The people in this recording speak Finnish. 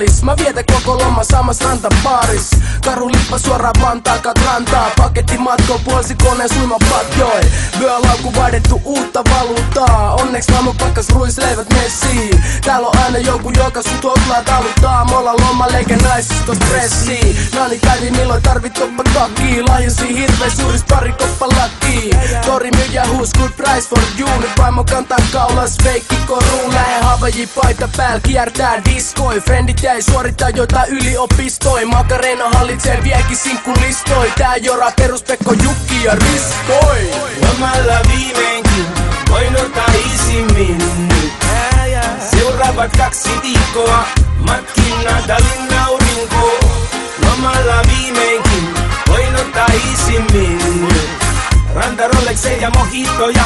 maalis. Mä vietän koko loma samas rantapaaris. Karulippa suoraan Vantaakat rantaa. Paketti matko puolikoneen suimapatjoi. Vyölaukku vaihdettu uutta valuuttaa. Onneks naamo pakkas ruisleivät messiin. Täällä on aina joku joka sut hoklaa taluttaa. Me ollaan lomaleikä naisista stressiin. Nani päivi milloin tarvit toppa takkii. Lahjasi hirveä suuris pari koppa lakkii. Tori myyjä huus good price for you. Nyt vaimo kantaa kaulas feikki koruun. Lähe Havaji paita pääl kiertää diskoi. Frendit jäi suorittaa jotain yliopistoi. Makarena hallitsee viekin sinkkulistoi. Tää jora peruspekko Jukki ja Riskoi. Lomalla viimeinkin voin ottaa isimmin. Seuraavat 2 viikkoa matkin Natalin aurinko. Lomalla viimeinkin voin ottaa isimmin. Ranta Rolexeja ja mojitoja.